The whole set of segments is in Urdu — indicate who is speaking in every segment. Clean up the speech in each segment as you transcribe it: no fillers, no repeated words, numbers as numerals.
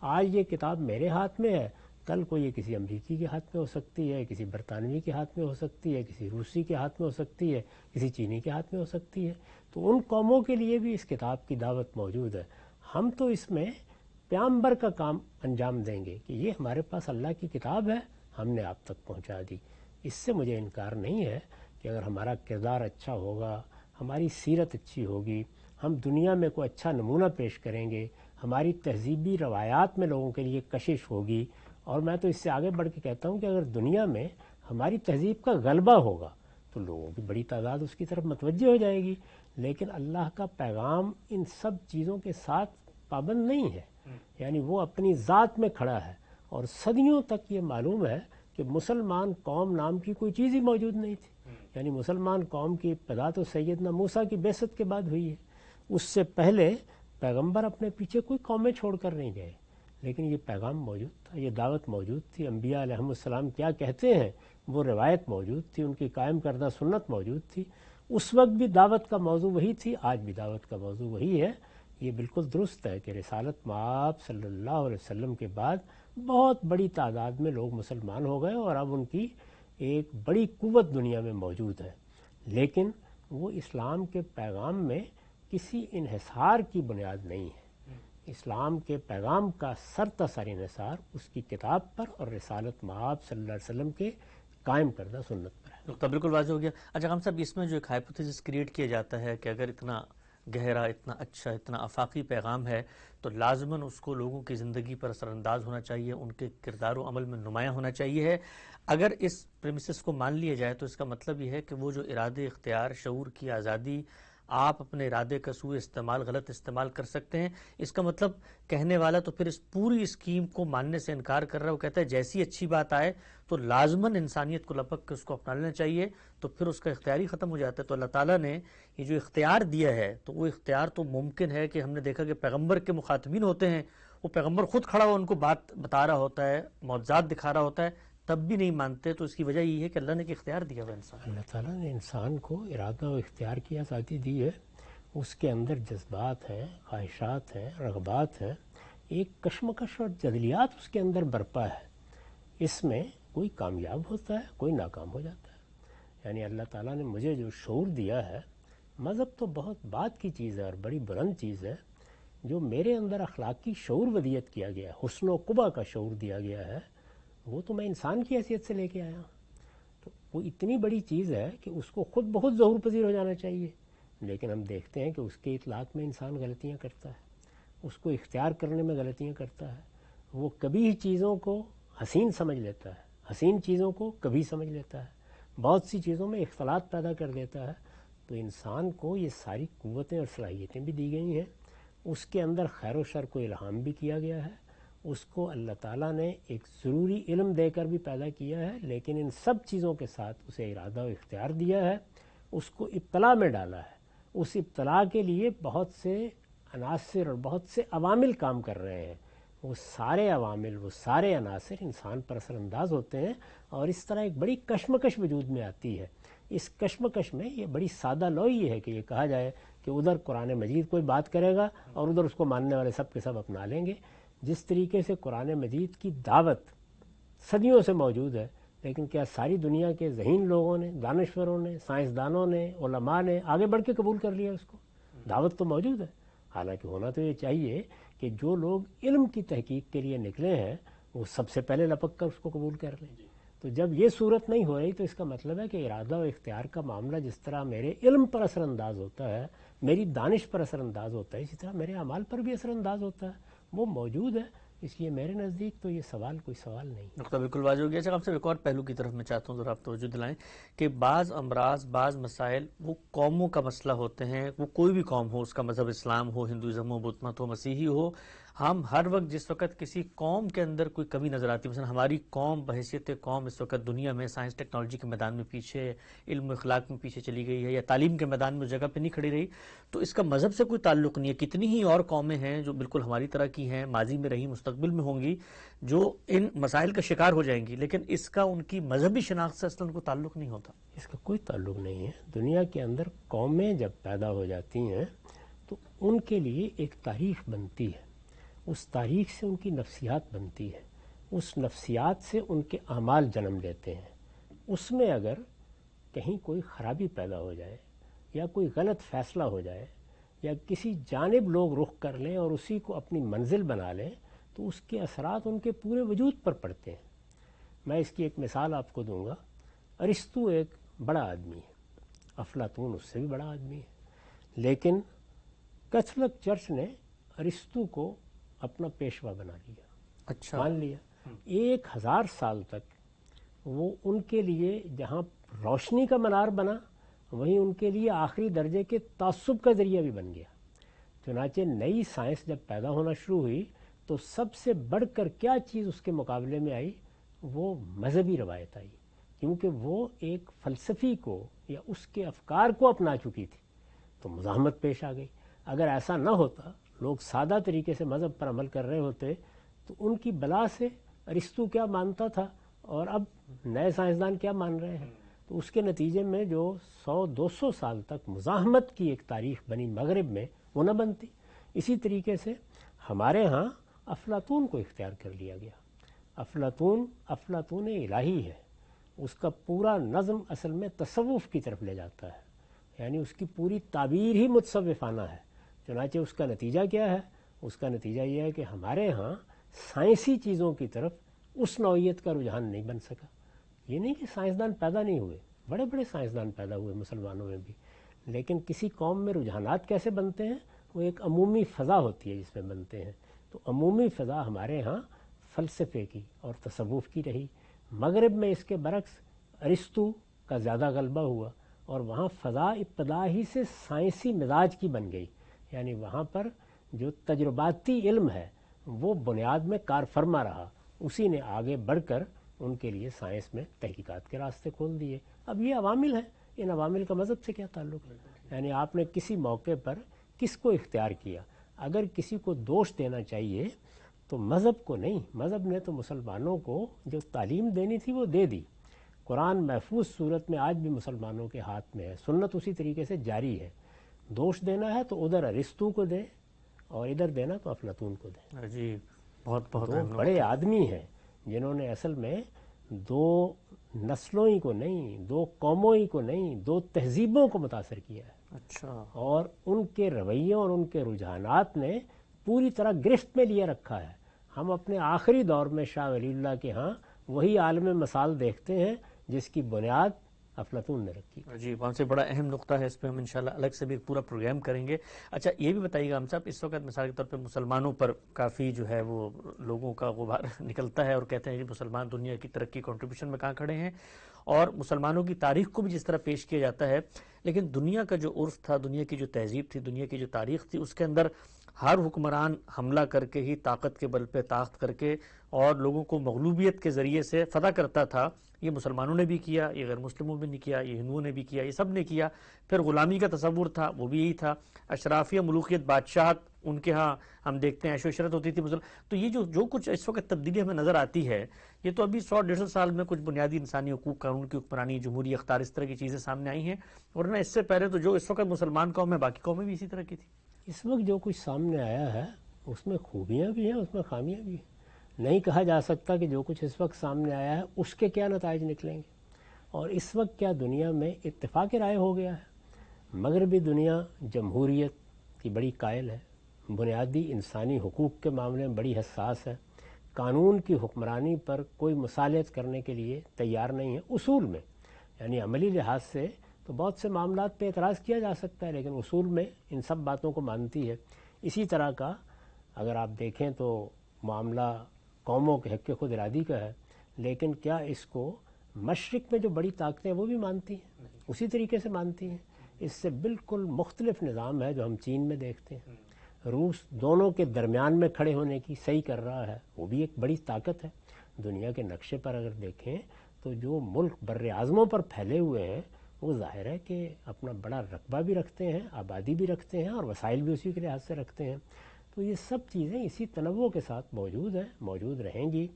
Speaker 1: آج یہ کتاب میرے ہاتھ میں ہے، کل کو یہ کسی امریکی کے ہاتھ میں ہو سکتی ہے، کسی برطانوی کے ہاتھ میں ہو سکتی ہے، کسی روسی کے ہاتھ میں ہو سکتی ہے، کسی چینی کے ہاتھ میں ہو سکتی ہے۔ تو ان قوموں کے لیے بھی اس کتاب کی دعوت موجود ہے۔ ہم تو اس میں پیغمبر کا کام انجام دیں گے کہ یہ ہمارے پاس اللہ کی کتاب ہے، ہم نے آپ تک پہنچا دی۔ اس سے مجھے انکار نہیں ہے کہ اگر ہمارا کردار اچھا ہوگا، ہماری سیرت اچھی ہوگی، ہم دنیا میں کوئی اچھا نمونہ پیش کریں گے، ہماری تہذیبی روایات میں لوگوں کے لیے کشش ہوگی، اور میں تو اس سے آگے بڑھ کے کہتا ہوں کہ اگر دنیا میں ہماری تہذیب کا غلبہ ہوگا تو لوگوں کی بڑی تعداد اس کی طرف متوجہ ہو جائے گی۔ لیکن اللہ کا پیغام ان سب چیزوں کے ساتھ پابند نہیں ہے، یعنی وہ اپنی ذات میں کھڑا ہے، اور صدیوں تک یہ معلوم ہے کہ مسلمان قوم نام کی کوئی چیز ہی موجود نہیں تھی۔ یعنی مسلمان قوم کی ابتدا تو سیدنا موسیٰ کی بعثت کے بعد ہوئی ہے، اس سے پہلے پیغمبر اپنے پیچھے کوئی قومیں چھوڑ کر نہیں گئے، لیکن یہ پیغام موجود تھا، یہ دعوت موجود تھی۔ انبیاء علیہم السلام کیا کہتے ہیں وہ روایت موجود تھی، ان کی قائم کردہ سنت موجود تھی۔ اس وقت بھی دعوت کا موضوع وہی تھی، آج بھی دعوت کا موضوع وہی ہے۔ یہ بالکل درست ہے کہ رسالت مآب صلی اللہ علیہ وسلم کے بعد بہت بڑی تعداد میں لوگ مسلمان ہو گئے، اور اب ان کی ایک بڑی قوت دنیا میں موجود ہے، لیکن وہ اسلام کے پیغام میں کسی انحصار کی بنیاد نہیں ہے۔ اسلام کے پیغام کا سرتاسر انحصار اس کی کتاب پر اور رسالت مآب صلی اللہ علیہ وسلم کے قائم کردہ سنت پر ہے۔
Speaker 2: نقطہ بالکل واضح ہو گیا۔ اچھا ہم صاحب، اس میں جو ایک ہائپوتھیسس کریٹ کیا جاتا ہے کہ اگر اتنا گہرا، اتنا اچھا، اتنا آفاقی پیغام ہے تو لازماً اس کو لوگوں کی زندگی پر اثر انداز ہونا چاہیے، ان کے کردار و عمل میں نمایاں ہونا چاہیے ہے۔ اگر اس پریمیسس کو مان لیا جائے تو اس کا مطلب یہ ہے کہ وہ جو ارادے، اختیار، شعور کی آزادی، آپ اپنے ارادے کا سوء استعمال، غلط استعمال کر سکتے ہیں، اس کا مطلب کہنے والا تو پھر اس پوری اسکیم کو ماننے سے انکار کر رہا ہے۔ وہ کہتا ہے جیسی اچھی بات آئے تو لازماً انسانیت کو لپک کے اس کو اپنا لینا چاہیے، تو پھر اس کا اختیار ہی ختم ہو جاتا ہے۔ تو اللہ تعالیٰ نے یہ جو اختیار دیا ہے تو وہ اختیار تو ممکن ہے کہ ہم نے دیکھا کہ پیغمبر کے مخاطبین ہوتے ہیں، وہ پیغمبر خود کھڑا ہوا ان کو بات بتا رہا ہوتا ہے، معجزات دکھا رہا ہوتا ہے، تب بھی نہیں مانتے۔ تو اس کی وجہ یہ ہے کہ اللہ نے ایک اختیار دیا ہوا انسان۔
Speaker 1: اللہ تعالیٰ نے انسان کو ارادہ و اختیار کی آزادی دی ہے، اس کے اندر جذبات ہیں، خواہشات ہیں، رغبات ہیں، ایک کشمکش اور جدلیات اس کے اندر برپا ہے۔ اس میں کوئی کامیاب ہوتا ہے، کوئی ناکام ہو جاتا ہے۔ یعنی اللہ تعالیٰ نے مجھے جو شعور دیا ہے، مذہب تو بہت بات کی چیز ہے اور بڑی بلند چیز ہے، جو میرے اندر اخلاقی شعور ودیت کیا گیا ہے، حسن و قبح کا شعور دیا گیا ہے، وہ تو میں انسان کی حیثیت سے لے کے آیا ہوں۔ تو وہ اتنی بڑی چیز ہے کہ اس کو خود بخود ظہور پذیر ہو جانا چاہیے، لیکن ہم دیکھتے ہیں کہ اس کے اطلاق میں انسان غلطیاں کرتا ہے، اس کو اختیار کرنے میں غلطیاں کرتا ہے۔ وہ کبھی ہی چیزوں کو حسین سمجھ لیتا ہے، حسین چیزوں کو کبھی سمجھ لیتا ہے، بہت سی چیزوں میں اختلاط پیدا کر دیتا ہے۔ تو انسان کو یہ ساری قوتیں اور صلاحیتیں بھی دی گئی ہیں، اس کے اندر خیر و شر کو الہام بھی کیا گیا ہے، اس کو اللہ تعالیٰ نے ایک ضروری علم دے کر بھی پیدا کیا ہے، لیکن ان سب چیزوں کے ساتھ اسے ارادہ و اختیار دیا ہے، اس کو ابتلا میں ڈالا ہے۔ اس ابتلا کے لیے بہت سے عناصر اور بہت سے عوامل کام کر رہے ہیں، وہ سارے عوامل، وہ سارے عناصر انسان پر اثر انداز ہوتے ہیں، اور اس طرح ایک بڑی کشمکش وجود میں آتی ہے۔ اس کشمکش میں یہ بڑی سادہ لو یہ ہے کہ یہ کہا جائے کہ ادھر قرآن مجید کوئی بات کرے گا اور ادھر اس کو ماننے والے سب کے سب اپنا لیں گے۔ جس طریقے سے قرآن مجید کی دعوت صدیوں سے موجود ہے، لیکن کیا ساری دنیا کے ذہین لوگوں نے، دانشوروں نے، سائنسدانوں نے، علماء نے آگے بڑھ کے قبول کر لیا اس کو؟ دعوت تو موجود ہے، حالانکہ ہونا تو یہ چاہیے کہ جو لوگ علم کی تحقیق کے لیے نکلے ہیں وہ سب سے پہلے لپک کر اس کو قبول کر لیں۔ تو جب یہ صورت نہیں ہو رہی تو اس کا مطلب ہے کہ ارادہ و اختیار کا معاملہ جس طرح میرے علم پر اثر انداز ہوتا ہے، میری دانش پر اثر انداز ہوتا ہے، اسی طرح میرے اعمال پر بھی اثر انداز ہوتا ہے، وہ موجود ہے۔ اس لیے میرے نزدیک تو یہ سوال کوئی سوال نہیں۔
Speaker 2: نقطہ بالکل واضح ہو گیا۔ اچھا ہم سے ایک اور پہلو کی طرف میں چاہتا ہوں ذرا آپ توجہ دلائیں کہ بعض امراض، بعض مسائل وہ قوموں کا مسئلہ ہوتے ہیں، وہ کوئی بھی قوم ہو، اس کا مذہب اسلام ہو، ہندوازم ہو، بدھ مت ہو، مسیحی ہو، ہم ہر وقت جس وقت کسی قوم کے اندر کوئی کمی نظر آتی ہے، مثلا ہماری قوم بحیثیت قوم اس وقت دنیا میں سائنس ٹیکنالوجی کے میدان میں پیچھے ہے، علم و اخلاق میں پیچھے چلی گئی ہے، یا تعلیم کے میدان میں اس جگہ پہ نہیں کھڑی رہی، تو اس کا مذہب سے کوئی تعلق نہیں ہے۔ کتنی ہی اور قومیں ہیں جو بالکل ہماری طرح کی ہیں، ماضی میں رہی، مستقبل میں ہوں گی، جو ان مسائل کا شکار ہو جائیں گی، لیکن اس کا ان کی مذہبی شناخت سے اصلاً کوئی تعلق نہیں ہوتا۔
Speaker 1: اس کا کوئی تعلق نہیں ہے۔ دنیا کے اندر قومیں جب پیدا ہو جاتی ہیں تو ان کے لیے ایک تاریخ بنتی ہے، اس تاریخ سے ان کی نفسیات بنتی ہے، اس نفسیات سے ان کے اعمال جنم لیتے ہیں. اس میں اگر کہیں کوئی خرابی پیدا ہو جائے یا کوئی غلط فیصلہ ہو جائے یا کسی جانب لوگ رخ کر لیں اور اسی کو اپنی منزل بنا لیں تو اس کے اثرات ان کے پورے وجود پر پڑتے ہیں. میں اس کی ایک مثال آپ کو دوں گا. ارسطو ایک بڑا آدمی ہے، افلاطون اس سے بھی بڑا آدمی ہے، لیکن کیتھولک چرچ نے ارسطو کو اپنا پیشوا بنا لیا،
Speaker 2: اچھا،
Speaker 1: مان لیا. 1000 سال تک وہ ان کے لیے جہاں روشنی کا منار بنا وہیں ان کے لیے آخری درجے کے تعصب کا ذریعہ بھی بن گیا. چنانچہ نئی سائنس جب پیدا ہونا شروع ہوئی تو سب سے بڑھ کر کیا چیز اس کے مقابلے میں آئی؟ وہ مذہبی روایت آئی، کیونکہ وہ ایک فلسفی کو یا اس کے افکار کو اپنا چکی تھی تو مزاحمت پیش آ گئی. اگر ایسا نہ ہوتا، لوگ سادہ طریقے سے مذہب پر عمل کر رہے ہوتے تو ان کی بلا سے ارسطو کیا مانتا تھا اور اب نئے سائنسدان کیا مان رہے ہیں. تو اس کے نتیجے میں جو 100-200 سال تک مزاحمت کی ایک تاریخ بنی مغرب میں، وہ نہ بنتی. اسی طریقے سے ہمارے ہاں افلاطون کو اختیار کر لیا گیا. افلاطون الہی ہے، اس کا پورا نظم اصل میں تصوف کی طرف لے جاتا ہے، یعنی اس کی پوری تعبیر ہی متصوفانہ ہے. چنانچہ اس کا نتیجہ کیا ہے؟ اس کا نتیجہ یہ ہے کہ ہمارے ہاں سائنسی چیزوں کی طرف اس نوعیت کا رجحان نہیں بن سکا. یہ نہیں کہ سائنسدان پیدا نہیں ہوئے، بڑے بڑے سائنسدان پیدا ہوئے مسلمانوں میں بھی، لیکن کسی قوم میں رجحانات کیسے بنتے ہیں؟ وہ ایک عمومی فضا ہوتی ہے جس میں بنتے ہیں. تو عمومی فضا ہمارے ہاں فلسفے کی اور تصوف کی رہی. مغرب میں اس کے برعکس ارسطو کا زیادہ غلبہ ہوا اور وہاں فضا ابتدا ہی سے سائنسی مزاج کی بن گئی. یعنی وہاں پر جو تجرباتی علم ہے وہ بنیاد میں کار فرما رہا، اسی نے آگے بڑھ کر ان کے لیے سائنس میں تحقیقات کے راستے کھول دیے. اب یہ عوامل ہیں، ان عوامل کا مذہب سے کیا تعلق ہے؟ یعنی آپ نے کسی موقع پر کس کو اختیار کیا؟ اگر کسی کو دوش دینا چاہیے تو مذہب کو نہیں. مذہب نے تو مسلمانوں کو جو تعلیم دینی تھی وہ دے دی. قرآن محفوظ صورت میں آج بھی مسلمانوں کے ہاتھ میں ہے، سنت اسی طریقے سے جاری ہے. دوش دینا ہے تو ادھر ارسطو کو دے اور ادھر دینا تو افلاطون کو دے.
Speaker 2: جی بہت بہت
Speaker 1: دو
Speaker 2: اہم
Speaker 1: بڑے
Speaker 2: نقطہ.
Speaker 1: آدمی ہیں جنہوں نے اصل میں دو نسلوں ہی کو نہیں، دو قوموں ہی کو نہیں، دو تہذیبوں کو متاثر کیا ہے.
Speaker 2: اچھا،
Speaker 1: اور ان کے رویوں اور ان کے رجحانات نے پوری طرح گرفت میں لیے رکھا ہے. ہم اپنے آخری دور میں شاہ ولی اللہ کے ہاں وہی عالم مثال دیکھتے ہیں جس کی بنیاد افلاطون نے رکھی.
Speaker 2: جی وہاں سے بڑا اہم نقطہ ہے، اس پہ ہم انشاءاللہ الگ سے بھی ایک پورا پروگرام کریں گے. اچھا یہ بھی بتائیے گا ہم صاحب، اس وقت مثال کے طور پہ مسلمانوں پر کافی جو ہے وہ لوگوں کا غبار نکلتا ہے اور کہتے ہیں کہ مسلمان دنیا کی ترقی کنٹریبیوشن میں کہاں کھڑے ہیں، اور مسلمانوں کی تاریخ کو بھی جس طرح پیش کیا جاتا ہے، لیکن دنیا کا جو عرف تھا، دنیا کی جو تہذیب تھی، دنیا کی جو تاریخ تھی، اس کے اندر ہر حکمران حملہ کر کے ہی، طاقت کے بل پہ طاقت کر کے اور لوگوں کو مغلوبیت کے ذریعے سے فتح کرتا تھا. یہ مسلمانوں نے بھی کیا، یہ غیر مسلموں نے بھی کیا، یہ ہندوؤں نے بھی کیا، یہ سب نے کیا. پھر غلامی کا تصور تھا، وہ بھی یہی تھا. اشرافیہ، ملوکیت، بادشاہت، ان کے ہاں ہم دیکھتے ہیں عیش و عشرت ہوتی تھی. تو یہ جو کچھ اس وقت تبدیلی ہمیں نظر آتی ہے، یہ تو ابھی 100-150 سال میں کچھ بنیادی انسانی حقوق، قانون کی حکمرانی، جمہوری اختیار، اس طرح کی چیزیں سامنے آئی ہیں. ورنہ اس سے پہلے تو جو اس وقت مسلمان قوم ہے، باقی قومیں بھی اسی طرح کی تھی.
Speaker 1: اس وقت جو کچھ سامنے آیا ہے اس میں خوبیاں بھی ہیں، اس میں خامیاں بھی ہیں. نہیں کہا جا سکتا کہ جو کچھ اس وقت سامنے آیا ہے اس کے کیا نتائج نکلیں گے. اور اس وقت کیا دنیا میں اتفاق رائے ہو گیا ہے؟ مغربی دنیا جمہوریت کی بڑی قائل ہے، بنیادی انسانی حقوق کے معاملے میں بڑی حساس ہے، قانون کی حکمرانی پر کوئی مصالحت کرنے کے لیے تیار نہیں ہے اصول میں. یعنی عملی لحاظ سے تو بہت سے معاملات پہ اعتراض کیا جا سکتا ہے، لیکن اصول میں ان سب باتوں کو مانتی ہے. اسی طرح کا اگر آپ دیکھیں تو معاملہ قوموں کے حق خود ارادی کا ہے، لیکن کیا اس کو مشرق میں جو بڑی طاقتیں وہ بھی مانتی ہیں؟ اسی طریقے سے مانتی ہیں. اس سے بالکل مختلف نظام ہے جو ہم چین میں دیکھتے ہیں. روس دونوں کے درمیان میں کھڑے ہونے کی صحیح کر رہا ہے، وہ بھی ایک بڑی طاقت ہے. دنیا کے نقشے پر اگر دیکھیں تو جو ملک بر اعظموں پر پھیلے ہوئے ہیں وہ ظاہر ہے کہ اپنا بڑا رقبہ بھی رکھتے ہیں، آبادی بھی رکھتے ہیں اور وسائل بھی اسی کے لحاظ سے رکھتے ہیں. تو یہ سب چیزیں اسی تنوع کے ساتھ موجود ہیں، موجود رہیں گی.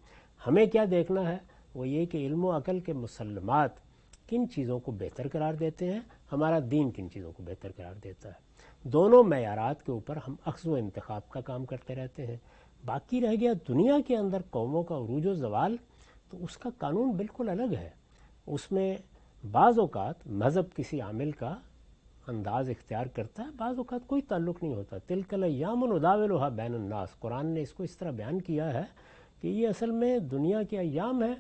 Speaker 1: ہمیں کیا دیکھنا ہے وہ یہ کہ علم و عقل کے مسلمات کن چیزوں کو بہتر قرار دیتے ہیں، ہمارا دین کن چیزوں کو بہتر قرار دیتا ہے. دونوں معیارات کے اوپر ہم اخذ و انتخاب کا کام کرتے رہتے ہیں. باقی رہ گیا دنیا کے اندر قوموں کا عروج و زوال، تو اس کا قانون بالکل الگ ہے. اس میں بعض اوقات مذہب کسی عامل کا انداز اختیار کرتا ہے، بعض اوقات کوئی تعلق نہیں ہوتا. تلک الایام نداولها بین الناس، قرآن نے اس کو اس طرح بیان کیا ہے کہ یہ اصل میں دنیا کے ایام ہیں،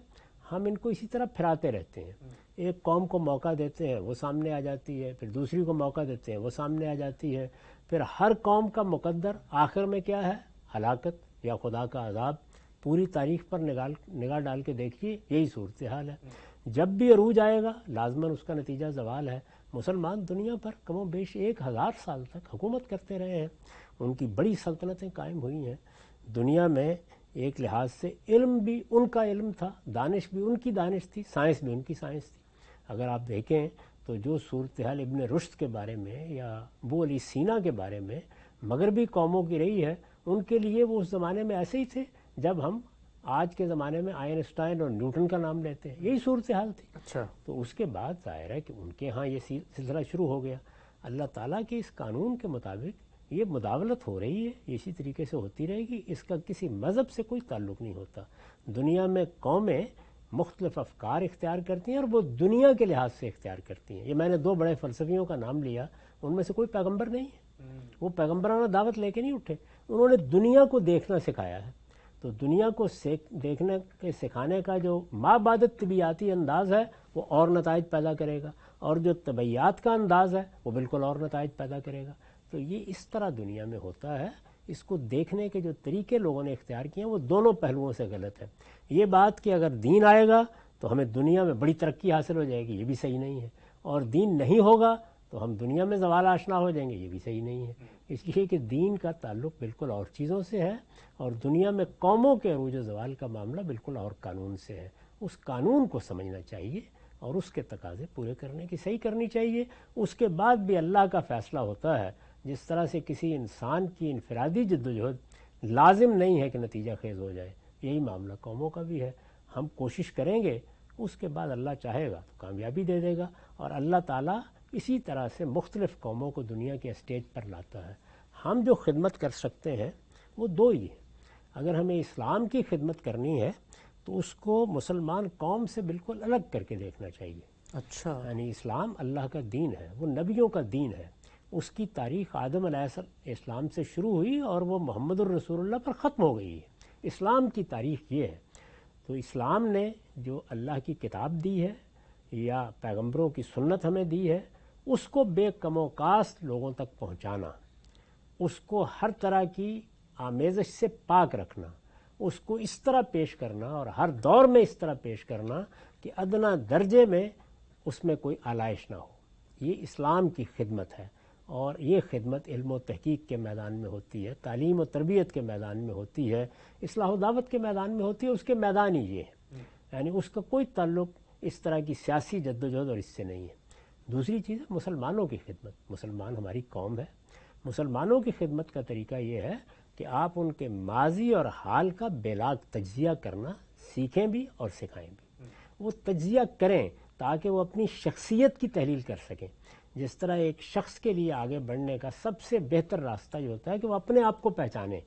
Speaker 1: ہم ان کو اسی طرح پھراتے رہتے ہیں. ایک قوم کو موقع دیتے ہیں وہ سامنے آ جاتی ہے، پھر دوسری کو موقع دیتے ہیں وہ سامنے آ جاتی ہے، پھر ہر قوم کا مقدر آخر میں کیا ہے؟ ہلاکت یا خدا کا عذاب. پوری تاریخ پر نگاہ ڈال کے دیکھیے، یہی صورتحال ہے. جب بھی عروج آئے گا لازماً اس کا نتیجہ زوال ہے. مسلمان دنیا پر کم و بیش 1000 سال تک حکومت کرتے رہے ہیں، ان کی بڑی سلطنتیں قائم ہوئی ہیں. دنیا میں ایک لحاظ سے علم بھی ان کا علم تھا، دانش بھی ان کی دانش تھی، سائنس بھی ان کی سائنس تھی. اگر آپ دیکھیں تو جو صورتحال ابن رشد کے بارے میں یا ابو علی سینا کے بارے میں مغربی قوموں کی رہی ہے، ان کے لیے وہ اس زمانے میں ایسے ہی تھے جب ہم آج کے زمانے میں آئنسٹائن اور نیوٹن کا نام لیتے ہیں. یہی صورتحال تھی.
Speaker 2: اچھا.
Speaker 1: تو اس کے بعد ظاہر ہے کہ ان کے ہاں یہ سلسلہ شروع ہو گیا. اللہ تعالیٰ کے اس قانون کے مطابق یہ مداولت ہو رہی ہے، یہ اسی طریقے سے ہوتی رہے گی. اس کا کسی مذہب سے کوئی تعلق نہیں ہوتا. دنیا میں قومیں مختلف افکار اختیار کرتی ہیں اور وہ دنیا کے لحاظ سے اختیار کرتی ہیں. یہ میں نے 2 بڑے فلسفیوں کا نام لیا، ان میں سے کوئی پیغمبر نہیں ہے، وہ پیغمبرانہ دعوت لے کے نہیں اٹھے، انہوں نے دنیا کو دیکھنا سکھایا ہے. تو دنیا کو دیکھنے کے سکھانے کا جو مابعدت طبیعاتی انداز ہے وہ اور نتائج پیدا کرے گا، اور جو طبیعیات کا انداز ہے وہ بالکل اور نتائج پیدا کرے گا. تو یہ اس طرح دنیا میں ہوتا ہے. اس کو دیکھنے کے جو طریقے لوگوں نے اختیار کیے ہیں وہ دونوں پہلوؤں سے غلط ہے. یہ بات کہ اگر دین آئے گا تو ہمیں دنیا میں بڑی ترقی حاصل ہو جائے گی، یہ بھی صحیح نہیں ہے، اور دین نہیں ہوگا تو ہم دنیا میں زوال آشنا ہو جائیں گے، یہ بھی صحیح نہیں ہے. اس لیے کہ دین کا تعلق بالکل اور چیزوں سے ہے، اور دنیا میں قوموں کے عروج و زوال کا معاملہ بالکل اور قانون سے ہے. اس قانون کو سمجھنا چاہیے اور اس کے تقاضے پورے کرنے کی صحیح کرنی چاہیے. اس کے بعد بھی اللہ کا فیصلہ ہوتا ہے. جس طرح سے کسی انسان کی انفرادی جدوجہد لازم نہیں ہے کہ نتیجہ خیز ہو جائے، یہی معاملہ قوموں کا بھی ہے. ہم کوشش کریں گے، اس کے بعد اللہ چاہے گا تو کامیابی دے دے گا. اور اللہ تعالیٰ اسی طرح سے مختلف قوموں کو دنیا کے اسٹیج پر لاتا ہے. ہم جو خدمت کر سکتے ہیں وہ 2 ہی ہیں. اگر ہمیں اسلام کی خدمت کرنی ہے تو اس کو مسلمان قوم سے بالکل الگ کر کے دیکھنا چاہیے.
Speaker 2: اچھا.
Speaker 1: یعنی اسلام اللہ کا دین ہے، وہ نبیوں کا دین ہے. اس کی تاریخ آدم علیہ السلام سے شروع ہوئی اور وہ محمد الرسول اللہ پر ختم ہو گئی ہے. اسلام کی تاریخ یہ ہے. تو اسلام نے جو اللہ کی کتاب دی ہے یا پیغمبروں کی سنت ہمیں دی ہے، اس کو بے کم و کاست لوگوں تک پہنچانا، اس کو ہر طرح کی آمیزش سے پاک رکھنا، اس کو اس طرح پیش کرنا اور ہر دور میں اس طرح پیش کرنا کہ ادنا درجے میں اس میں کوئی آلائش نہ ہو. یہ اسلام کی خدمت ہے. اور یہ خدمت علم و تحقیق کے میدان میں ہوتی ہے، تعلیم و تربیت کے میدان میں ہوتی ہے، اصلاح و دعوت کے میدان میں ہوتی ہے. اس کے میدان ہی یہ ہے. یعنی اس کا کوئی تعلق اس طرح کی سیاسی جدوجہد اور اس سے نہیں ہے. دوسری چیز ہے مسلمانوں کی خدمت. مسلمان ہماری قوم ہے. مسلمانوں کی خدمت کا طریقہ یہ ہے کہ آپ ان کے ماضی اور حال کا بلاگ تجزیہ کرنا سیکھیں بھی اور سکھائیں بھی. وہ تجزیہ کریں تاکہ وہ اپنی شخصیت کی تحلیل کر سکیں. جس طرح ایک شخص کے لیے آگے بڑھنے کا سب سے بہتر راستہ یہ ہوتا ہے کہ وہ اپنے آپ کو پہچانے،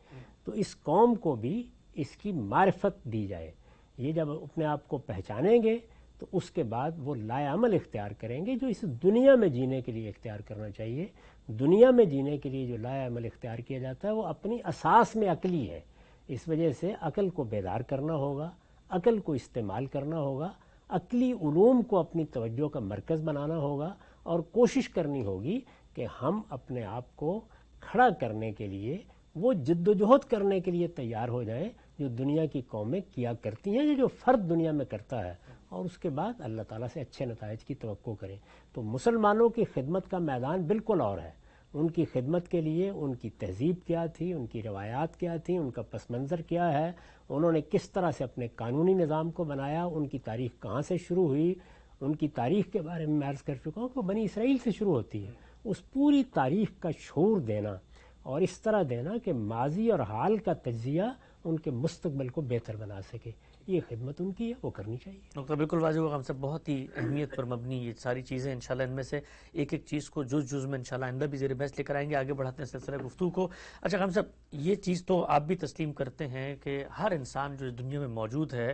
Speaker 1: تو اس قوم کو بھی اس کی معرفت دی جائے. یہ جب اپنے آپ کو پہچانیں گے تو اس کے بعد وہ لائے عمل اختیار کریں گے جو اس دنیا میں جینے کے لیے اختیار کرنا چاہیے. دنیا میں جینے کے لیے جو لائے عمل اختیار کیا جاتا ہے وہ اپنی اساس میں عقلی ہے. اس وجہ سے عقل کو بیدار کرنا ہوگا، عقل کو استعمال کرنا ہوگا، عقلی علوم کو اپنی توجہ کا مرکز بنانا ہوگا، اور کوشش کرنی ہوگی کہ ہم اپنے آپ کو کھڑا کرنے کے لیے وہ جد و جہد کرنے کے لیے تیار ہو جائیں جو دنیا کی قومیں کیا کرتی ہیں، جو فرد دنیا میں کرتا ہے، اور اس کے بعد اللہ تعالیٰ سے اچھے نتائج کی توقع کریں. تو مسلمانوں کی خدمت کا میدان بالکل اور ہے. ان کی خدمت کے لیے ان کی تہذیب کیا تھی، ان کی روایات کیا تھیں، ان کا پس منظر کیا ہے، انہوں نے کس طرح سے اپنے قانونی نظام کو بنایا، ان کی تاریخ کہاں سے شروع ہوئی. ان کی تاریخ کے بارے میں عرض کر چکا ہوں کہ وہ بنی اسرائیل سے شروع ہوتی ہے. اس پوری تاریخ کا شعور دینا اور اس طرح دینا کہ ماضی اور حال کا تجزیہ ان کے مستقبل کو بہتر بنا سکے. یہ خدمت ان کی ہے، وہ کرنی چاہیے۔
Speaker 2: نقطہ بالکل واضح ہوگا ہم سب، بہت ہی اہمیت پر مبنی یہ ساری چیزیں انشاءاللہ، ان میں سے ایک ایک چیز کو جز میں انشاءاللہ آئندہ بھی زیر بحث لے کر آئیں گے، آگے بڑھاتے ہیں سلسلہ گفتگو کو۔ اچھا ہم سب یہ چیز تو آپ بھی تسلیم کرتے ہیں کہ ہر انسان جو اس دنیا میں موجود ہے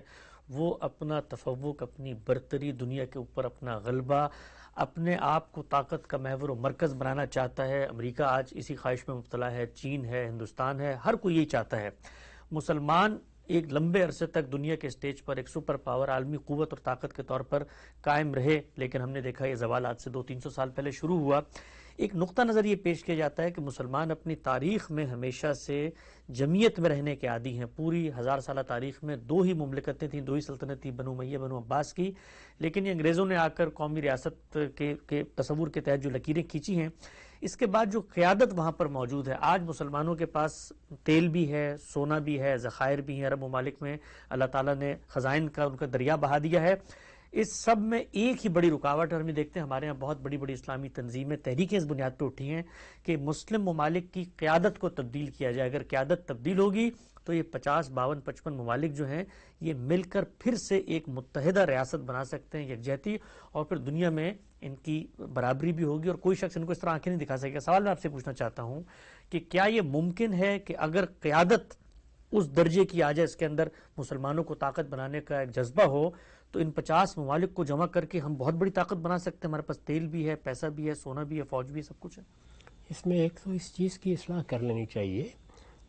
Speaker 2: وہ اپنا تفوق، اپنی برتری، دنیا کے اوپر اپنا غلبہ، اپنے آپ کو طاقت کا محور و مرکز بنانا چاہتا ہے۔ امریکہ آج اسی خواہش میں مبتلا ہے، چین ہے، ہندوستان ہے، ہر کوئی یہی چاہتا ہے۔ مسلمان ایک لمبے عرصے تک دنیا کے سٹیج پر ایک سپر پاور، عالمی قوت اور طاقت کے طور پر قائم رہے، لیکن ہم نے دیکھا یہ زوال آج سے 200-300 سال پہلے شروع ہوا۔ ایک نقطہ نظر یہ پیش کیا جاتا ہے کہ مسلمان اپنی تاریخ میں ہمیشہ سے جمعیت میں رہنے کے عادی ہیں۔ پوری 1000 سالہ تاریخ میں 2 ہی مملکتیں تھیں، 2 ہی سلطنت تھی، بنو امیہ، بنو عباس کی، لیکن یہ انگریزوں نے آ کر قومی ریاست کے تصور کے تحت جو لکیریں کھینچی ہیں، اس کے بعد جو قیادت وہاں پر موجود ہے، آج مسلمانوں کے پاس تیل بھی ہے، سونا بھی ہے، ذخائر بھی ہیں، عرب ممالک میں اللہ تعالیٰ نے خزائن کا ان کا دریا بہا دیا ہے۔ اس سب میں ایک ہی بڑی رکاوٹ ہے، ہم یہ دیکھتے ہیں ہمارے ہاں بہت بڑی بڑی اسلامی تنظیمیں، تحریکیں اس بنیاد پہ اٹھی ہیں کہ مسلم ممالک کی قیادت کو تبدیل کیا جائے۔ اگر قیادت تبدیل ہوگی تو یہ 50، 52، 55 ممالک جو ہیں یہ مل کر پھر سے ایک متحدہ ریاست بنا سکتے ہیں، یکجہتی، اور پھر دنیا میں ان کی برابری بھی ہوگی اور کوئی شخص ان کو اس طرح آنکھیں نہیں دکھا سکے گا۔ سوال میں آپ سے پوچھنا چاہتا ہوں کہ کیا یہ ممکن ہے کہ اگر قیادت اس درجے کی آ جائے، اس کے اندر مسلمانوں کو طاقت بنانے کا ایک جذبہ ہو، تو ان 50 ممالک کو جمع کر کے ہم بہت بڑی طاقت بنا سکتے ہیں؟ ہمارے پاس تیل بھی ہے، پیسہ بھی ہے، سونا بھی ہے، فوج بھی ہے، سب کچھ ہے۔
Speaker 1: اس میں ایک تو اس چیز کی اصلاح کر لینی چاہیے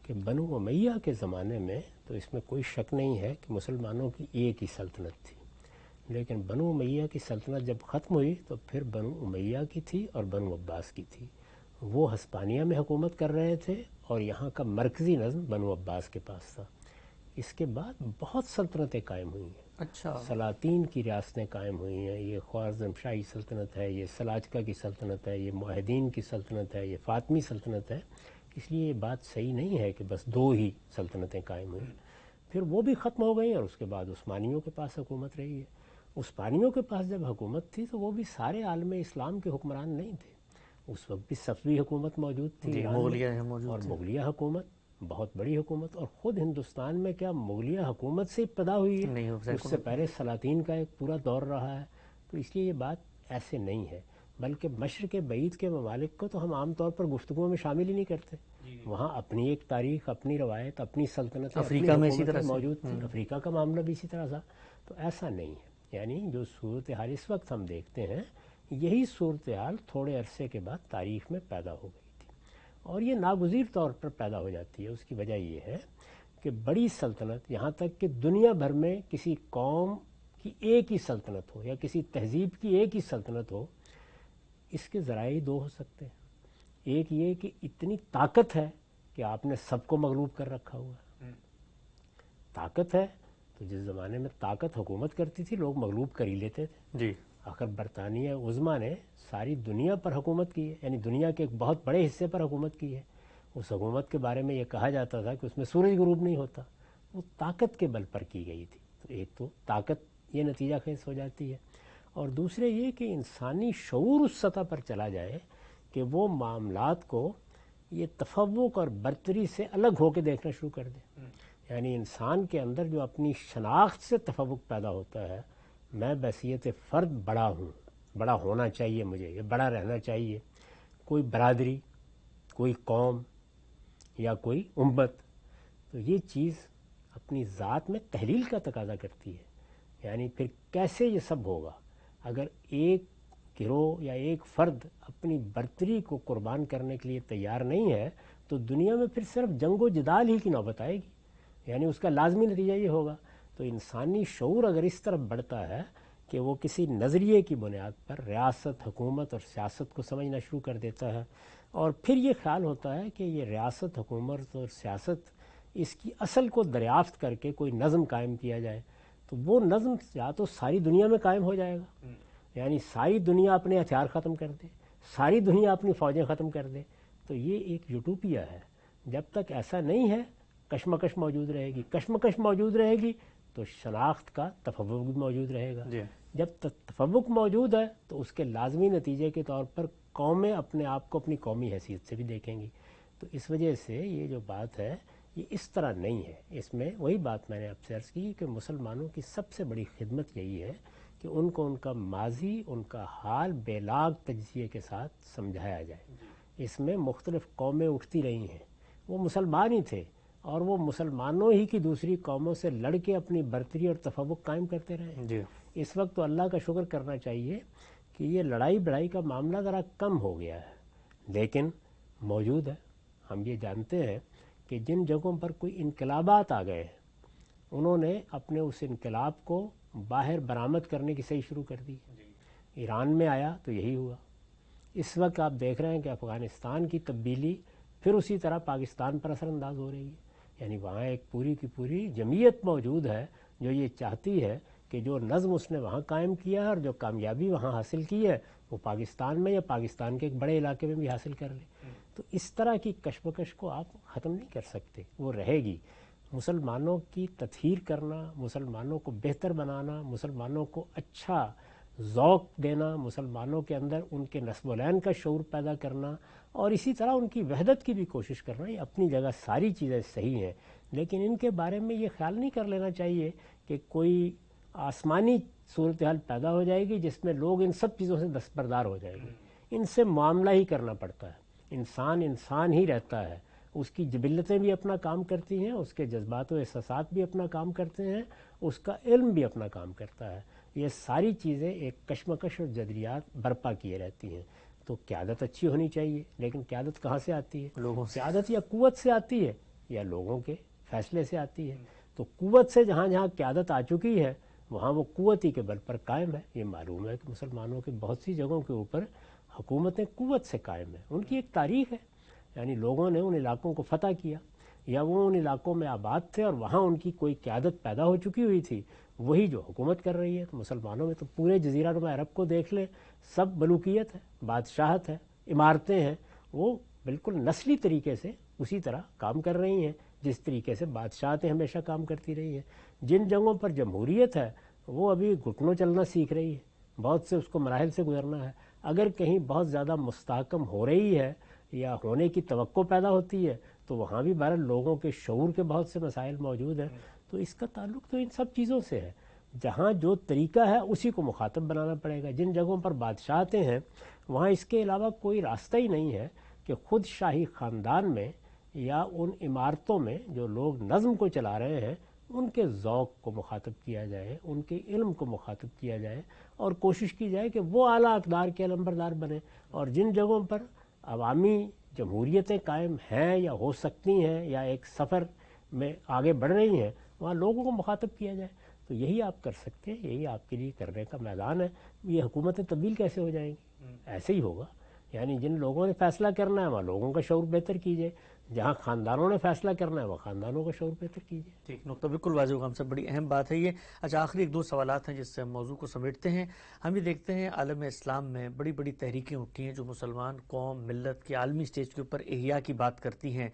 Speaker 1: کہ بنو امیہ کے زمانے میں تو اس میں کوئی شک نہیں ہے کہ مسلمانوں کی ایک ہی سلطنت تھی، لیکن بنو امیہ کی سلطنت جب ختم ہوئی تو پھر بنو امیہ کی تھی اور بنو عباس کی تھی۔ وہ ہسپانیہ میں حکومت کر رہے تھے اور یہاں کا مرکزی نظم بنو عباس کے پاس تھا۔ اس کے بعد بہت سلطنتیں قائم ہوئی ہیں،
Speaker 2: اچھا،
Speaker 1: سلاطین کی ریاستیں قائم ہوئی ہیں۔ یہ خوارزم شاہی سلطنت ہے، یہ سلاجقہ کی سلطنت ہے، یہ معاہدین کی سلطنت ہے، یہ فاطمی سلطنت ہے۔ اس لیے یہ بات صحیح نہیں ہے کہ بس 2 ہی سلطنتیں قائم ہوئی ہیں، پھر وہ بھی ختم ہو گئی اور اس کے بعد عثمانیوں کے پاس حکومت رہی ہے۔ عثمانیوں کے پاس جب حکومت تھی تو وہ بھی سارے عالم اسلام کے حکمران نہیں تھے، اس وقت بھی صفوی حکومت موجود تھی
Speaker 2: جی،
Speaker 1: ایران میں،
Speaker 2: مغلیہ ہیں موجود
Speaker 1: اور
Speaker 2: تھے۔
Speaker 1: مغلیہ حکومت بہت بڑی حکومت، اور خود ہندوستان میں کیا مغلیہ حکومت سے ابتدا ہوئی ہے؟
Speaker 2: نہیں ہو
Speaker 1: اس سے پہلے سلاطین کا ایک پورا دور رہا ہے۔ تو اس لیے یہ بات ایسے نہیں ہے، بلکہ مشرق بعید کے ممالک کو تو ہم عام طور پر گفتگو میں شامل ہی نہیں کرتے۔ وہاں اپنی ایک تاریخ، اپنی روایت، اپنی سلطنتیں،
Speaker 2: افریقہ میں اسی طرح سے
Speaker 1: موجود تھی۔ افریقہ کا معاملہ بھی اسی طرح تھا۔ تو ایسا نہیں ہے، یعنی جو صورتحال اس وقت ہم دیکھتے ہیں یہی صورتحال تھوڑے عرصے کے بعد تاریخ میں پیدا ہو گئی تھی، اور یہ ناگزیر طور پر پیدا ہو جاتی ہے۔ اس کی وجہ یہ ہے کہ بڑی سلطنت، یہاں تک کہ دنیا بھر میں کسی قوم کی ایک ہی سلطنت ہو یا کسی تہذیب کی ایک ہی سلطنت ہو، اس کے ذرائع 2 ہو سکتے ہیں۔ ایک یہ کہ اتنی طاقت ہے کہ آپ نے سب کو مغلوب کر رکھا ہوا ہے۔ طاقت ہے تو جس زمانے میں طاقت حکومت کرتی تھی لوگ مغلوب کر ہی لیتے تھے۔
Speaker 2: جی،
Speaker 1: آخر برطانیہ عظمیٰ نے ساری دنیا پر حکومت کی ہے، یعنی دنیا کے ایک بہت بڑے حصے پر حکومت کی ہے۔ اس حکومت کے بارے میں یہ کہا جاتا تھا کہ اس میں سورج غروب نہیں ہوتا، وہ طاقت کے بل پر کی گئی تھی۔ تو ایک تو طاقت یہ نتیجہ خیز ہو جاتی ہے، اور دوسرے یہ کہ انسانی شعور اس سطح پر چلا جائے کہ وہ معاملات کو یہ تفوق اور برتری سے الگ ہو کے دیکھنا شروع کر دے۔ یعنی انسان کے اندر جو اپنی شناخت سے تفوق پیدا ہوتا ہے، میں بحیثیت فرد بڑا ہوں، بڑا ہونا چاہیے، مجھے یہ بڑا رہنا چاہیے، کوئی برادری، کوئی قوم یا کوئی امت، تو یہ چیز اپنی ذات میں تحلیل کا تقاضا کرتی ہے۔ یعنی پھر کیسے یہ سب ہوگا اگر ایک گروہ یا ایک فرد اپنی برتری کو قربان کرنے کے لیے تیار نہیں ہے؟ تو دنیا میں پھر صرف جنگ و جدال ہی کی نوبت آئے گی، یعنی اس کا لازمی نتیجہ یہ ہوگا۔ تو انسانی شعور اگر اس طرف بڑھتا ہے کہ وہ کسی نظریے کی بنیاد پر ریاست، حکومت اور سیاست کو سمجھنا شروع کر دیتا ہے، اور پھر یہ خیال ہوتا ہے کہ یہ ریاست، حکومت اور سیاست، اس کی اصل کو دریافت کر کے کوئی نظم قائم کیا جائے، تو وہ نظم یا تو ساری دنیا میں قائم ہو جائے گا، یعنی ساری دنیا اپنے ہتھیار ختم کر دے، ساری دنیا اپنی فوجیں ختم کر دے، تو یہ ایک یوٹوپیا ہے۔ جب تک ایسا نہیں ہے کشمکش موجود رہے گی، کشمکش موجود رہے گی تو شناخت کا تفوق بھی موجود رہے گا۔ جب تک تفوق موجود ہے تو اس کے لازمی نتیجے کے طور پر قومیں اپنے آپ کو اپنی قومی حیثیت سے بھی دیکھیں گی۔ تو اس وجہ سے یہ جو بات ہے یہ اس طرح نہیں ہے. اس میں وہی بات میں نے آپ سے عرض کی کہ مسلمانوں کی سب سے بڑی خدمت یہی ہے کہ ان کو ان کا ماضی، ان کا حال بے لاگ تجزیے کے ساتھ سمجھایا جائے. اس میں مختلف قومیں اٹھتی رہی ہیں، وہ مسلمان ہی تھے اور وہ مسلمانوں ہی کی دوسری قوموں سے لڑ کے اپنی برتری اور تفوق قائم کرتے رہے.
Speaker 2: جی
Speaker 1: اس وقت تو اللہ کا شکر کرنا چاہیے کہ یہ لڑائی بڑائی کا معاملہ ذرا کم ہو گیا ہے، لیکن موجود ہے. ہم یہ جانتے ہیں کہ جن جگہوں پر کوئی انقلابات آ گئے ہیں انہوں نے اپنے اس انقلاب کو باہر برآمد کرنے کی صحیح شروع کر دی. ایران میں آیا تو یہی ہوا. اس وقت آپ دیکھ رہے ہیں کہ افغانستان کی تبدیلی پھر اسی طرح پاکستان پر اثر انداز ہو رہی ہے. یعنی وہاں ایک پوری کی پوری جمعیت موجود ہے جو یہ چاہتی ہے کہ جو نظم اس نے وہاں قائم کیا ہے اور جو کامیابی وہاں حاصل کی ہے وہ پاکستان میں یا پاکستان کے ایک بڑے علاقے میں بھی حاصل کر لے. تو اس طرح کی کشمکش کو آپ ختم نہیں کر سکتے، وہ رہے گی. مسلمانوں کی تطہیر کرنا، مسلمانوں کو بہتر بنانا، مسلمانوں کو اچھا ذوق دینا، مسلمانوں کے اندر ان کے نسب العین کا شعور پیدا کرنا اور اسی طرح ان کی وحدت کی بھی کوشش کرنا، یہ اپنی جگہ ساری چیزیں صحیح ہیں. لیکن ان کے بارے میں یہ خیال نہیں کر لینا چاہیے کہ کوئی آسمانی صورتحال پیدا ہو جائے گی جس میں لوگ ان سب چیزوں سے دستبردار ہو جائیں گے. ان سے معاملہ ہی کرنا پڑتا ہے. انسان انسان ہی رہتا ہے، اس کی جبلتیں بھی اپنا کام کرتی ہیں، اس کے جذبات و احساسات بھی اپنا کام کرتے ہیں، اس کا علم بھی اپنا کام کرتا ہے. یہ ساری چیزیں ایک کشمکش اور جذریات برپا کیے رہتی ہیں. تو قیادت اچھی ہونی چاہیے، لیکن قیادت کہاں سے آتی ہے؟
Speaker 2: لوگوں سے.
Speaker 1: قیادت یا قوت سے آتی ہے یا لوگوں کے فیصلے سے آتی ہے. تو قوت سے جہاں جہاں قیادت آ چکی ہے وہاں وہ قوت ہی کے بل پر قائم ہے. یہ معلوم ہے کہ مسلمانوں کے بہت سی جگہوں کے اوپر حکومتیں قوت سے قائم ہیں، ان کی ایک تاریخ ہے. یعنی لوگوں نے ان علاقوں کو فتح کیا یا وہ ان علاقوں میں آباد تھے اور وہاں ان کی کوئی قیادت پیدا ہو چکی ہوئی تھی، وہی جو حکومت کر رہی ہے. تو مسلمانوں میں تو پورے جزیرہ نما عرب کو دیکھ لیں، سب ملوکیت ہے، بادشاہت ہے، عمارتیں ہیں، وہ بالکل نسلی طریقے سے اسی طرح کام کر رہی ہیں جس طریقے سے بادشاہتیں ہمیشہ کام کرتی رہی ہیں. جن جگہوں پر جمہوریت ہے وہ ابھی گھٹنوں چلنا سیکھ رہی ہے، بہت سے اس کو مراحل سے گزرنا ہے. اگر کہیں بہت زیادہ مستحکم ہو رہی ہے یا ہونے کی توقع پیدا ہوتی ہے تو وہاں بھی بہرحال لوگوں کے شعور کے بہت سے مسائل موجود ہیں. تو اس کا تعلق تو ان سب چیزوں سے ہے. جہاں جو طریقہ ہے اسی کو مخاطب بنانا پڑے گا. جن جگہوں پر بادشاہتیں ہیں وہاں اس کے علاوہ کوئی راستہ ہی نہیں ہے کہ خود شاہی خاندان میں یا ان عمارتوں میں جو لوگ نظم کو چلا رہے ہیں ان کے ذوق کو مخاطب کیا جائے، ان کے علم کو مخاطب کیا جائے اور کوشش کی جائے کہ وہ اعلیٰ اقدار کے علمبردار بنے. اور جن جگہوں پر عوامی جمہوریتیں قائم ہیں یا ہو سکتی ہیں یا ایک سفر میں آگے بڑھ رہی ہیں وہاں لوگوں کو مخاطب کیا جائے. تو یہی آپ کر سکتے ہیں، یہی آپ کے لیے کرنے کا میدان ہے. یہ حکومتیں تبدیل کیسے ہو جائیں گی؟ ایسے ہی ہوگا. یعنی جن لوگوں نے فیصلہ کرنا ہے وہاں لوگوں کا شعور بہتر کیجیے، جہاں خاندانوں نے فیصلہ کرنا ہے وہ خاندانوں کا شعور بہتر کیجیے.
Speaker 2: ٹھیک، نقطہ بالکل واضح ہوگا. ہم سے بڑی اہم بات ہے یہ. اچھا، آخری ایک دو سوالات ہیں جس سے ہم موضوع کو سمیٹتے ہیں. ہم یہ دیکھتے ہیں عالم اسلام میں بڑی بڑی تحریکیں اٹھی ہیں جو مسلمان قوم ملت کے عالمی سٹیج کے اوپر احیاء کی بات کرتی ہیں.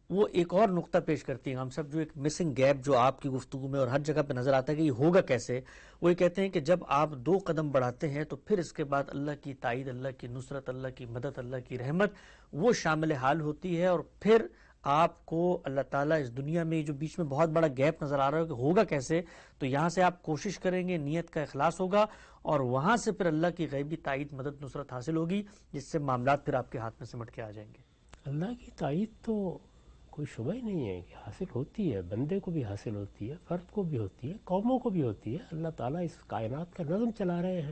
Speaker 2: وہ ایک اور نقطہ پیش کرتی ہیں. ہم سب جو ایک مسنگ گیپ جو آپ کی گفتگو میں اور ہر جگہ پہ نظر آتا ہے کہ یہ ہوگا کیسے، وہ یہ کہتے ہیں کہ جب آپ 2 قدم بڑھاتے ہیں تو پھر اس کے بعد اللہ کی تائید، اللہ کی نصرت، اللہ کی مدد، اللہ کی رحمت وہ شامل حال ہوتی ہے. اور پھر آپ کو اللہ تعالیٰ اس دنیا میں جو بیچ میں بہت بڑا گیپ نظر آ رہا ہے کہ ہوگا کیسے، تو یہاں سے آپ کوشش کریں گے، نیت کا اخلاص ہوگا اور وہاں سے پھر اللہ کی غیبی تائید، مدد، نصرت حاصل ہوگی جس سے معاملات پھر آپ کے ہاتھ میں سمٹ کے آ جائیں گے.
Speaker 1: اللہ کی تائید تو کوئی شبہ ہی نہیں ہے کہ حاصل ہوتی ہے، بندے کو بھی حاصل ہوتی ہے، فرد کو بھی ہوتی ہے، قوموں کو بھی ہوتی ہے. اللہ تعالیٰ اس کائنات کا نظم چلا رہے ہیں.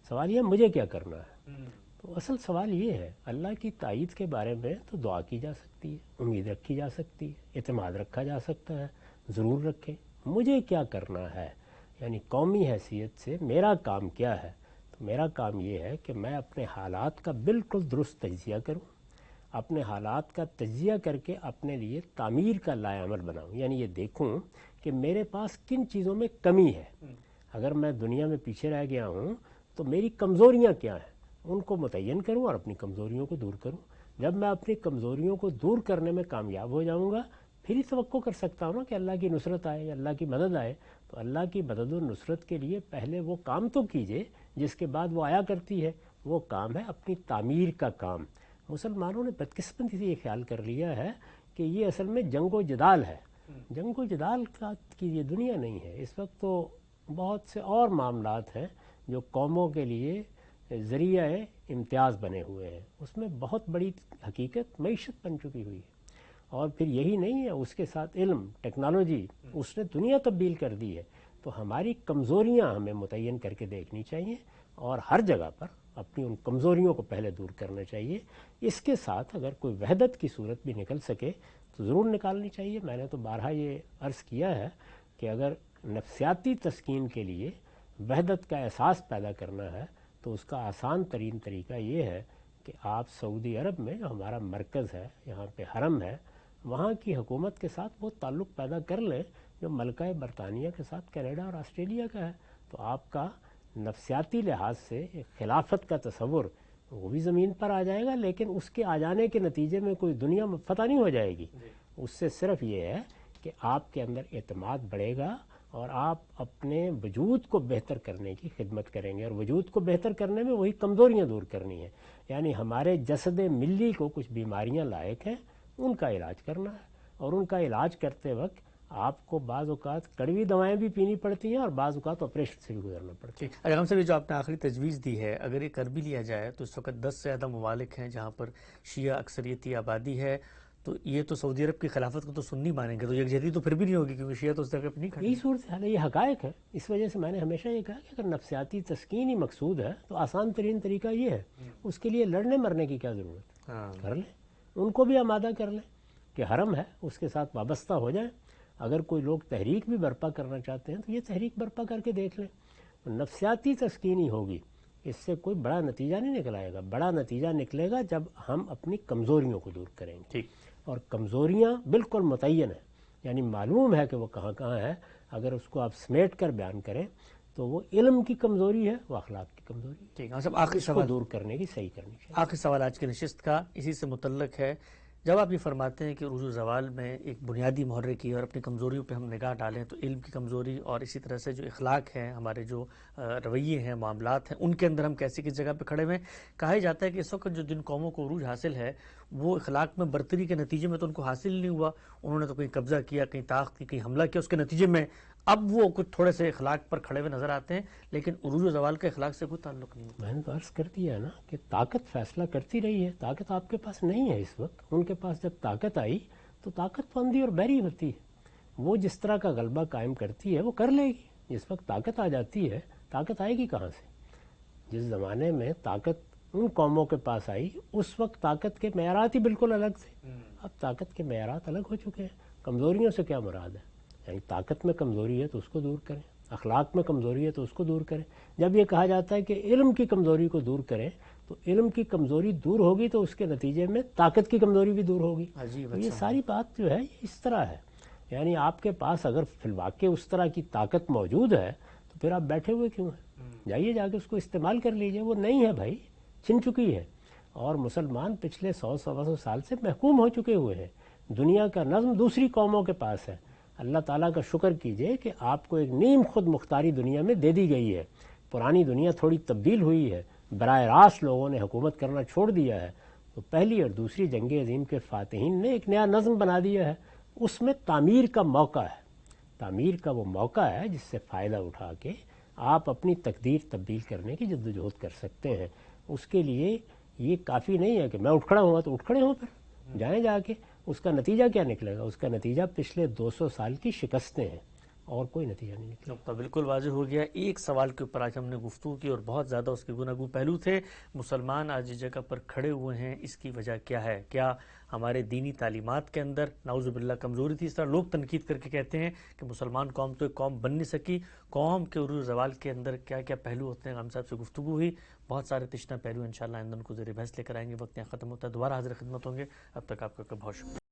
Speaker 1: سوال یہ مجھے کیا کرنا ہے؟ تو اصل سوال یہ ہے اللہ کی تائید کے بارے میں تو دعا کی جا سکتی ہے، امید رکھی جا سکتی ہے، اعتماد رکھا جا سکتا ہے، ضرور رکھیں. مجھے کیا کرنا ہے، یعنی قومی حیثیت سے میرا کام کیا ہے؟ تو میرا کام یہ ہے کہ میں اپنے حالات کا بالکل درست تجزیہ کروں، اپنے حالات کا تجزیہ کر کے اپنے لیے تعمیر کا لائے عمل بناؤں. یعنی یہ دیکھوں کہ میرے پاس کن چیزوں میں کمی ہے. اگر میں دنیا میں پیچھے رہ گیا ہوں تو میری کمزوریاں کیا ہیں، ان کو متعین کروں اور اپنی کمزوریوں کو دور کروں. جب میں اپنی کمزوریوں کو دور کرنے میں کامیاب ہو جاؤں گا پھر ہی توقع کر سکتا ہوں نا کہ اللہ کی نصرت آئے یا اللہ کی مدد آئے. تو اللہ کی مدد و نصرت کے لیے پہلے وہ کام تو کیجئے جس کے بعد وہ آیا کرتی ہے. وہ کام ہے اپنی تعمیر کا کام. مسلمانوں نے بدقسمتی سے یہ خیال کر لیا ہے کہ یہ اصل میں جنگ و جدال ہے. جنگ و جدال کی یہ دنیا نہیں ہے. اس وقت تو بہت سے اور معاملات ہیں جو قوموں کے لیے ذریعہ امتیاز بنے ہوئے ہیں. اس میں بہت بڑی حقیقت معیشت بن چکی ہوئی ہے. اور پھر یہی نہیں ہے، اس کے ساتھ علم، ٹیکنالوجی، اس نے دنیا تبدیل کر دی ہے. تو ہماری کمزوریاں ہمیں متعین کر کے دیکھنی چاہیے اور ہر جگہ پر اپنی ان کمزوریوں کو پہلے دور کرنا چاہیے. اس کے ساتھ اگر کوئی وحدت کی صورت بھی نکل سکے تو ضرور نکالنی چاہیے. میں نے تو بارہا یہ عرض کیا ہے کہ اگر نفسیاتی تسکین کے لیے وحدت کا احساس پیدا کرنا ہے تو اس کا آسان ترین طریقہ یہ ہے کہ آپ سعودی عرب میں جو ہمارا مرکز ہے، یہاں پہ حرم ہے، وہاں کی حکومت کے ساتھ وہ تعلق پیدا کر لیں جو ملکہ برطانیہ کے ساتھ کینیڈا اور آسٹریلیا کا ہے. تو آپ کا نفسیاتی لحاظ سے ایک خلافت کا تصور وہ بھی زمین پر آ جائے گا، لیکن اس کے آ جانے کے نتیجے میں کوئی دنیا فتح نہیں ہو جائے گی. اس سے صرف یہ ہے کہ آپ کے اندر اعتماد بڑھے گا اور آپ اپنے وجود کو بہتر کرنے کی خدمت کریں گے. اور وجود کو بہتر کرنے میں وہی کمزوریاں دور کرنی ہیں. یعنی ہمارے جسد ملی کو کچھ بیماریاں لاحق ہیں، ان کا علاج کرنا ہے. اور ان کا علاج کرتے وقت آپ کو بعض اوقات کڑوی دوائیں بھی پینی پڑتی ہیں اور بعض اوقات آپریشن سے بھی گزرنا پڑتا ہے.
Speaker 2: اگر ہم سے بھی جو آپ نے آخری تجویز دی ہے، اگر یہ کر بھی لیا جائے تو اس وقت 10 سے زیادہ ممالک ہیں جہاں پر شیعہ اکثریتی آبادی ہے، تو یہ تو سعودی عرب کی خلافت کو تو سنی مانیں گے، تو یکجہتی تو پھر بھی نہیں ہوگی کیونکہ شیعہ تو اس جگہ پہ نہیں کھڑے.
Speaker 1: یہی صورتحال ہے، یہ حقائق ہے. اس وجہ سے میں نے ہمیشہ یہ کہا کہ اگر نفسیاتی تسکین ہی مقصود ہے تو آسان ترین طریقہ یہ ہے. اس کے لیے لڑنے مرنے کی کیا ضرورت ہے؟ کر لیں، ان کو بھی آمادہ کر لیں کہ حرم ہے، اس کے ساتھ وابستہ ہو جائیں. اگر کوئی لوگ تحریک بھی برپا کرنا چاہتے ہیں تو یہ تحریک برپا کر کے دیکھ لیں. نفسیاتی تسکین ہی ہوگی، اس سے کوئی بڑا نتیجہ نہیں نکل آئے گا. بڑا نتیجہ نکلے گا جب ہم اپنی کمزوریوں کو دور کریں گے. اور کمزوریاں بالکل متعین ہیں، یعنی معلوم ہے کہ وہ کہاں کہاں ہے. اگر اس کو آپ سمیٹ کر بیان کریں تو وہ علم کی کمزوری ہے، وہ اخلاق کی کمزوری ہے.
Speaker 2: آخری
Speaker 1: اس کو دور کرنے کی صحیح کرنی چاہیے.
Speaker 2: آخری سوال آج کی نشست کا اسی سے متعلق ہے. جب آپ یہ فرماتے ہیں کہ عروج و زوال میں ایک بنیادی محرک کی اور اپنی کمزوریوں پہ ہم نگاہ ڈالیں تو علم کی کمزوری اور اسی طرح سے جو اخلاق ہیں، ہمارے جو رویے ہیں، معاملات ہیں، ان کے اندر ہم کیسی کس جگہ پہ کھڑے ہوئے ہیں. کہا جاتا ہے کہ اس وقت جو جن قوموں کو عروج حاصل ہے وہ اخلاق میں برتری کے نتیجے میں تو ان کو حاصل نہیں ہوا. انہوں نے تو کہیں قبضہ کیا، کہیں طاقت کی، کہیں حملہ کیا، اس کے نتیجے میں اب وہ کچھ تھوڑے سے اخلاق پر کھڑے ہوئے نظر آتے ہیں، لیکن عروج و زوال کا اخلاق سے کوئی تعلق نہیں.
Speaker 1: میں نے تو عرض کر دیا نا کہ طاقت فیصلہ کرتی رہی ہے. طاقت آپ کے پاس نہیں ہے اس وقت. ان کے پاس جب طاقت آئی تو طاقت پندی اور بحری ہوتی ہے. وہ جس طرح کا غلبہ قائم کرتی ہے وہ کر لے گی. جس وقت طاقت آ جاتی ہے، طاقت آئے گی کہاں سے؟ جس زمانے میں طاقت ان قوموں کے پاس آئی اس وقت طاقت کے معیارات ہی بالکل الگ تھے. اب طاقت کے معیارات الگ ہو چکے ہیں. کمزوریوں سے کیا مراد ہے؟ یعنی طاقت میں کمزوری ہے تو اس کو دور کریں، اخلاق میں کمزوری ہے تو اس کو دور کریں. جب یہ کہا جاتا ہے کہ علم کی کمزوری کو دور کریں تو علم کی کمزوری دور ہوگی تو اس کے نتیجے میں طاقت کی کمزوری بھی دور ہوگی. تو یہ ساری بات جو ہے یہ اس طرح ہے. یعنی آپ کے پاس اگر فی الواقع اس طرح کی طاقت موجود ہے تو پھر آپ بیٹھے ہوئے کیوں ہیں؟ جائیے جا کے اس کو استعمال کر لیجئے. وہ نہیں ہے بھائی، چھن چکی ہے. اور مسلمان پچھلے 100-125 سال سے محکوم ہو چکے ہوئے ہیں. دنیا کا نظم دوسری قوموں کے پاس ہے. اللہ تعالیٰ کا شکر کیجئے کہ آپ کو ایک نیم خود مختاری دنیا میں دے دی گئی ہے. پرانی دنیا تھوڑی تبدیل ہوئی ہے، براہ راست لوگوں نے حکومت کرنا چھوڑ دیا ہے. تو پہلی اور دوسری جنگ عظیم کے فاتحین نے ایک نیا نظم بنا دیا ہے. اس میں تعمیر کا موقع ہے. تعمیر کا وہ موقع ہے جس سے فائدہ اٹھا کے آپ اپنی تقدیر تبدیل کرنے کی جدوجہد کر سکتے ہیں. اس کے لیے یہ کافی نہیں ہے کہ میں اٹھ کھڑا ہوں تو اٹھ کھڑے ہوں، پھر جائیں جا کے. اس کا نتیجہ کیا نکلے گا؟ اس کا نتیجہ پچھلے 200 سال کی شکستیں ہیں اور کوئی نتیجہ نہیں نکلے.
Speaker 2: نقطہ بالکل واضح ہو گیا. ایک سوال کے اوپر آج ہم نے گفتگو کی اور بہت زیادہ اس کے گوناگوں پہلو تھے. مسلمان آج اس جگہ پر کھڑے ہوئے ہیں، اس کی وجہ کیا ہے؟ کیا ہمارے دینی تعلیمات کے اندر نعوذ باللہ کمزوری تھی؟ اس طرح لوگ تنقید کر کے کہتے ہیں کہ مسلمان قوم تو ایک قوم بن نہیں سکی. قوم کے عروج زوال کے اندر کیا کیا پہلو ہوتے ہیں؟ ہم صاحب سے گفتگو ہوئی، بہت سارے تشنہ پہلو انشاءاللہ آئندہ ان کو زیر بحث لے کر آئیں گے. وقت یہاں ختم ہوتا ہے، دوبارہ حاضر خدمت ہوں گے. اب تک آپ کا بہت شکریہ.